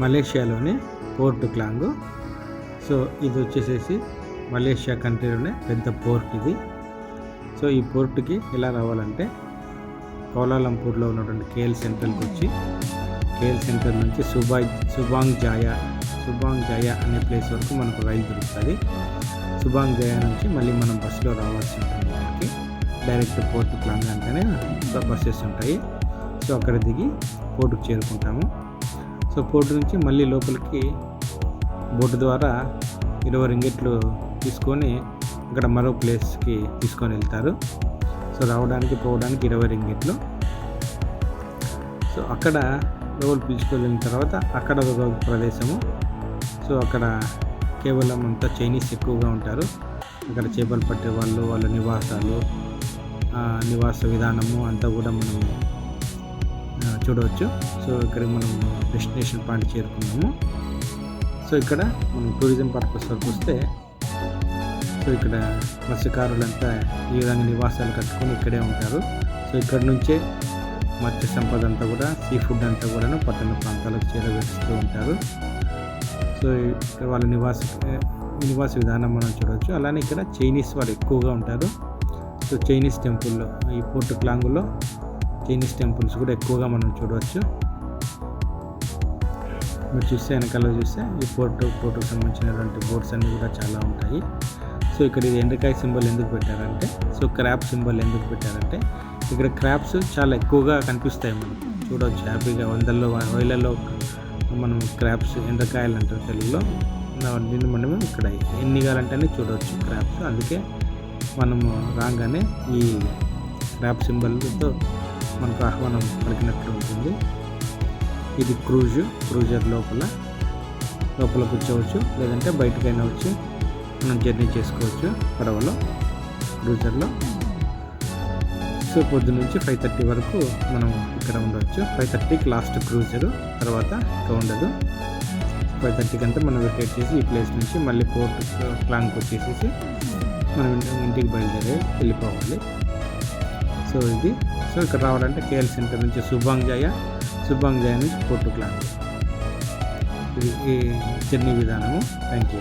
మలేషియాలోని port clang. So ఇది వచ్చేసేసి Malaysia కంట్రీలోనే పెద్ద పోర్ట్ ఇది. సో ఈ పోర్టుకి ఎలా రావాలంటే కౌలాలంపూర్లో ఉన్నటువంటి కేఎల్ సెంట్రల్కి వచ్చి కేఎల్ సెంట్రల్ నుంచి సుబాంగ్ జాయా అనే ప్లేస్ వరకు మనకు రైలు దొరుకుతుంది. సుబాంగ్ జాయా నుంచి మళ్ళీ మనం బస్సులో రావాల్సి ఉంటుంది. మనకి డైరెక్ట్ పోర్ట్ క్లాంగ్ అంటేనే బస్సెస్ ఉంటాయి. సో అక్కడ దిగి పోర్టుకు చేరుకుంటాము. సో పోర్టు నుంచి మళ్ళీ లోపలికి బోటు ద్వారా 20 రింగిట్లు తీసుకొని అక్కడ మరో ప్లేస్కి తీసుకొని వెళ్తారు. సో రావడానికి పోవడానికి 20 రింగిట్లు. సో అక్కడ లోపల పిలుచుకెళ్ళిన తర్వాత అక్కడ ఒక ప్రదేశము. సో అక్కడ కేవలం అంతా చైనీస్ ఎక్కువగా ఉంటారు. అక్కడ చేపలు పట్టే వాళ్ళు, వాళ్ళ నివాసాలు, నివాస విధానము అంతా కూడా మనం చూడవచ్చు. సో ఇక్కడ మనం డెస్టినేషన్ పాయింట్ చేరుకున్నాము. సో ఇక్కడ మనం టూరిజం పర్పస్ వరకు వస్తే సో ఇక్కడ మత్స్యకారులంతా ఈ విధంగా నివాసాలు కట్టుకొని ఇక్కడే ఉంటారు. సో ఇక్కడ నుంచే మత్స్య సంపద అంతా కూడా, సీ ఫుడ్ అంతా కూడా పట్టణ ప్రాంతాలకు చేరవేస్తూ ఉంటారు. సో ఇక్కడ వాళ్ళ నివాస విధానం మనం చూడవచ్చు. అలానే ఇక్కడ చైనీస్ వాళ్ళు ఎక్కువగా ఉంటారు. సో చైనీస్ టెంపుల్లో, ఈ పోర్ట్ క్లాంగ్లో చైనీస్ టెంపుల్స్ కూడా ఎక్కువగా మనం చూడవచ్చు. మీరు చూస్తే వెనకాల చూస్తే ఈ పోర్టుకు సంబంధించినటువంటి బోట్స్ అన్నీ కూడా చాలా ఉంటాయి. సో ఇక్కడ ఇది ఎండ్రకాయ సింబల్ ఎందుకు పెట్టారంటే, సో క్రాబ్ సింబల్ ఎందుకు పెట్టారంటే ఇక్కడ క్రాబ్స్ చాలా ఎక్కువగా కనిపిస్తాయి. మనం చూడవచ్చు హ్యాపీగా వేలలో మనం క్రాబ్స్, ఎండ్రకాయలు అంటారు తెలుగులో. దీన్ని మనము ఇక్కడ ఎన్ని కావాలంటే చూడవచ్చు క్రాబ్స్. అందుకే మనము రాగానే ఈ క్రాబ్ సింబల్తో మనకు ఆహ్వానం పలికినట్లు ఉంటుంది. ఇది క్రూజర్ లోపల కూర్చోవచ్చు, లేదంటే బయటకైనా వచ్చి మనం జర్నీ చేసుకోవచ్చు పడవలో, క్రూజర్లో. సో పొద్దు నుంచి 5:30 వరకు మనం ఇక్కడ ఉండవచ్చు. 5:30కి లాస్ట్ క్రూజరు, తర్వాత ఇంకా ఉండదు. 5:30 కంటే మనం వెకేట్ చేసి ఈ ప్లేస్ నుంచి మళ్ళీ పోర్ట్ క్లాంగ్కి వచ్చేసేసి మనం ఇంటికి వెళ్ళిపోవాలి. సో ఇక్కడ రావాలంటే కేఎల్ సెంటర్ నుంచి సుబాంగ్ జాయా నుంచి పోర్ట్ క్లాంగ్. ఇది జర్నీ విధానము. Thank you.